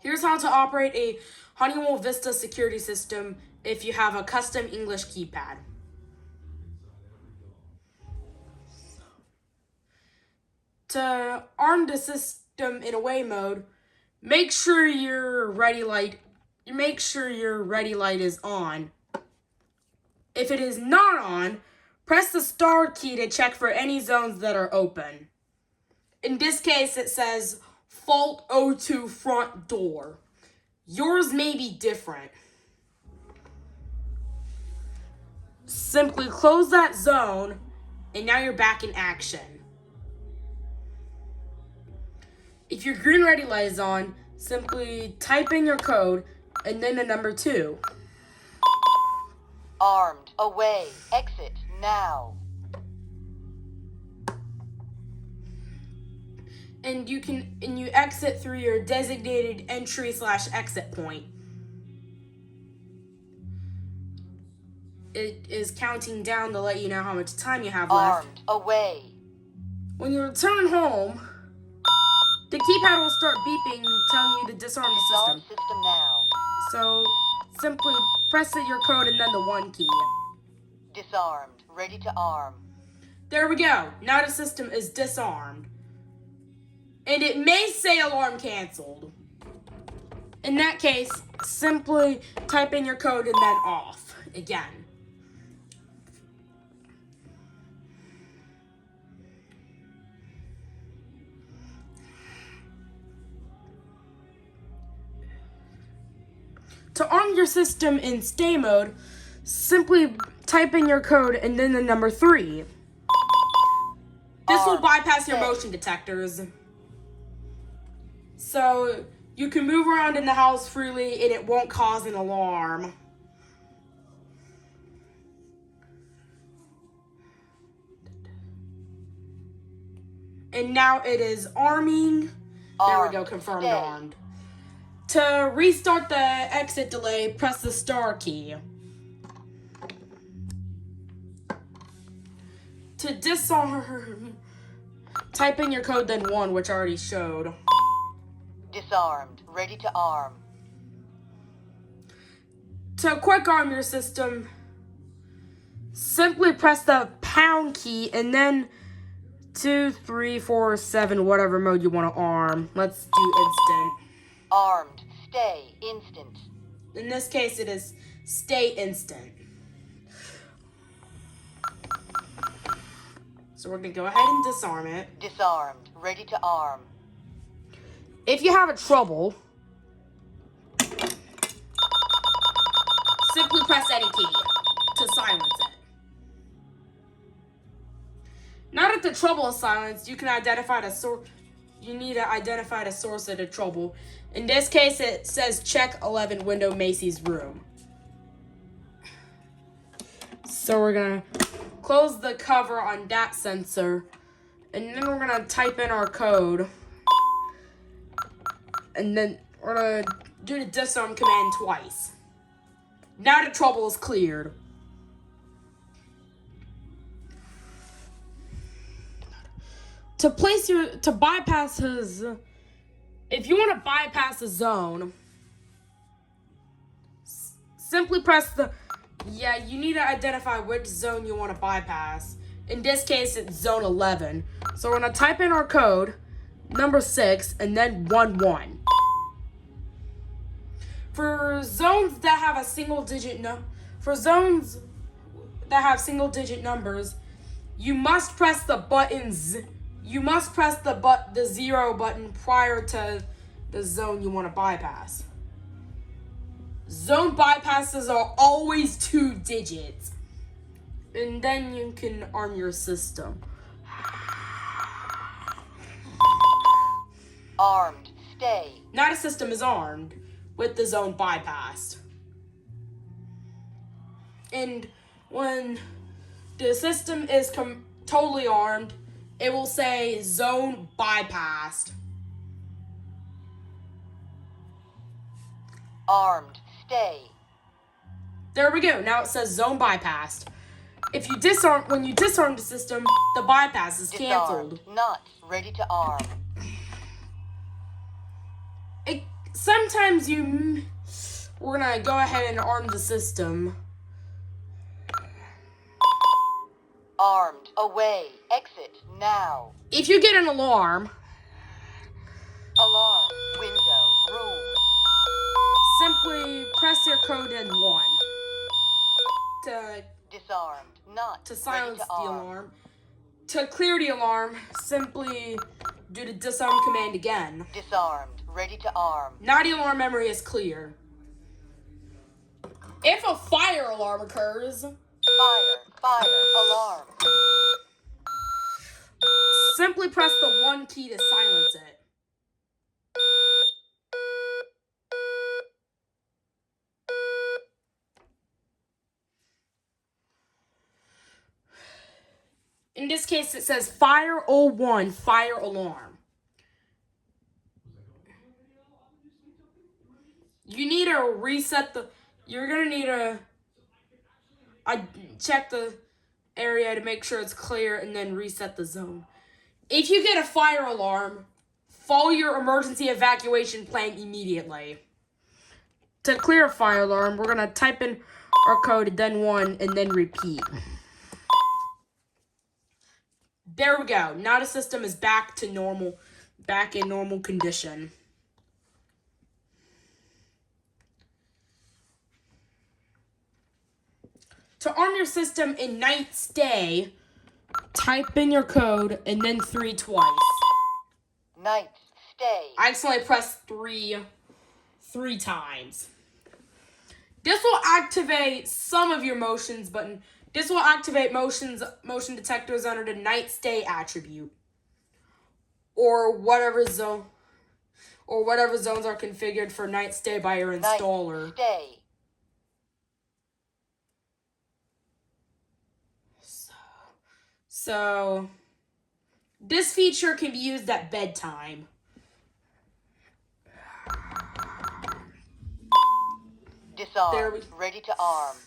Here's how to operate a Honeywell Vista security system if you have a custom English keypad. To arm the system in away mode, make sure your ready light is on. If it is not on, press the star key to check for any zones that are open. In this case, it says fault O2 front door. Yours may be different. Simply close that zone, and now you're back in action. If your green ready light is on, simply type in your code and then the number 2. Armed. Away. Exit. Now. And you exit through your designated entry/exit point. It is counting down to let you know how much time you have left. Armed. Away. When you return home, the keypad will start beeping, telling you to disarm the Disarm system. system now. So simply press your code and then the 1 key. Disarmed. Ready to arm. There we go. Now the system is disarmed. And it may say alarm canceled. In that case, simply type in your code and then off again. To arm your system in stay mode, simply type in your code and then the number 3. This will bypass your motion detectors. So you can move around in the house freely and it won't cause an alarm. And now it is arming. There we go, confirmed armed. To restart the exit delay, press the star key. To disarm, type in your code then 1, which I already showed. Disarmed. Ready to arm. To quick arm your system, simply press the pound key and then 2, 3, 4, 7, whatever mode you want to arm. Let's do instant. Armed. Stay. Instant. In this case, it is stay instant. So we're going to go ahead and disarm it. Disarmed. Ready to arm. If you have trouble, simply press any key to silence it. Now that the trouble is silenced, you can identify the source. You need to identify the source of the trouble. In this case, it says check 11 window Macy's room. So we're gonna close the cover on that sensor, and then we're gonna type in our code. And then we're gonna do the disarm command twice. Now the trouble is cleared. To bypass his, if you want to bypass a zone, simply press you need to identify which zone you want to bypass. In this case, it's zone 11. So we're gonna type in our code, number 6, and then 11. For zones that have single digit numbers, you must press the buttons. You must press the 0 button prior to the zone you want to bypass. Zone bypasses are always 2 digits. And then you can arm your system. Armed. Stay. Now the system is armed with the zone bypassed. And when the system is totally armed, it will say zone bypassed. Armed. Stay. There we go. Now it says zone bypassed. When you disarm the system, the bypass is canceled. Not ready to arm. sometimes we're gonna go ahead and arm the system. Armed. Away. Exit. Now. If you get an alarm, Alarm. Window. Room. simply press your code in 1 to Disarmed. Not. to silence ready to the arm. alarm. To clear the alarm, simply do the disarm command again. Disarmed. Ready to arm. Now the alarm memory is clear. If a fire alarm occurs, Fire. Alarm. simply press the 1 key to silence it. In this case, it says fire 01, fire alarm. You need to reset you're gonna need to check the area to make sure it's clear and then reset the zone. If you get a fire alarm, follow your emergency evacuation plan immediately. To clear a fire alarm, we're gonna type in our code, then 1, and then repeat. There we go. Now the system is back to normal, back in normal condition. To arm your system in night stay, type in your code and then 3 twice. Night. Stay. I accidentally pressed 3 times. This will activate some of your motions, but this will activate motion detectors under the night stay attribute, or whatever zones are configured for night stay by your installer. Night. Stay. So this feature can be used at bedtime. Disarmed. Ready to arm.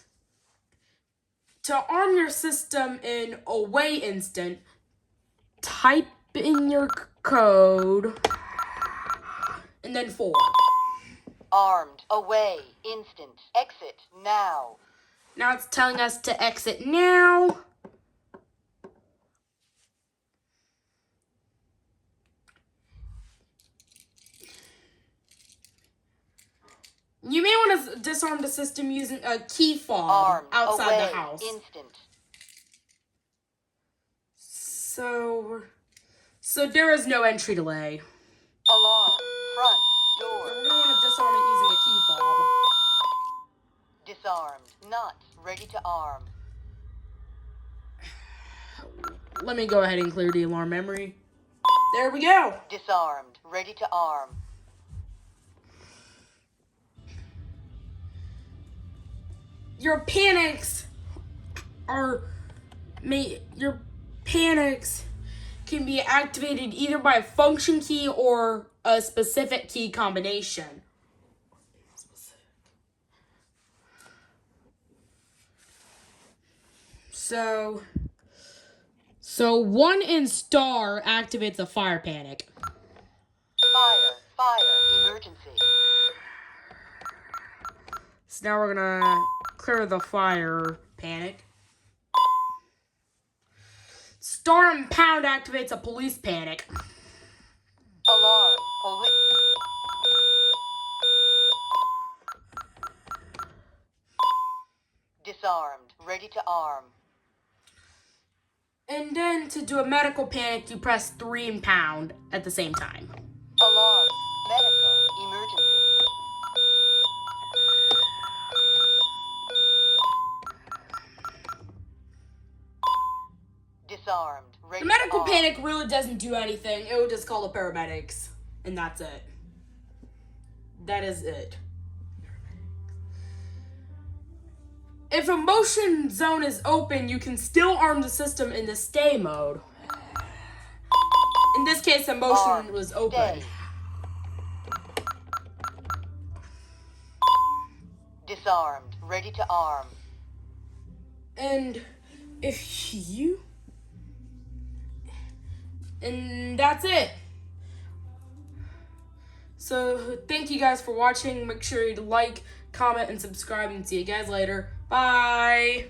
To arm your system in away instant, type in your code and then 4. Armed. Away. Instant. Exit. Now. Now it's telling us to exit now. You may want to disarm the system using a key fob Armed. outside Away. the house. Instant. So there is no entry delay. Alarm. Front. So Door. we're going to want to disarm it using a key fob. Disarmed. Not. Ready to arm. Let me go ahead and clear the alarm memory. There we go. Disarmed. Ready to arm. Your panics can be activated either by a function key or a specific key combination. So 1 in star activates a fire panic. Fire. Emergency. So now we're gonna clear the fire panic. Star and pound activates a police panic. Alarm. Disarmed. Ready to arm. And then to do a medical panic, you press 3 and pound at the same time. Alarm. Medical. Emergency. Disarmed. Ready The medical to arm. panic really doesn't do anything. It will just call the paramedics. And that's it. That is it. If a motion zone is open, you can still arm the system in the stay mode. In this case, the motion Armed. was open. Stay. Disarmed. Ready to arm. And if you... And that's it. So thank you guys for watching. Make sure you like, comment, and subscribe, and see you guys later. Bye!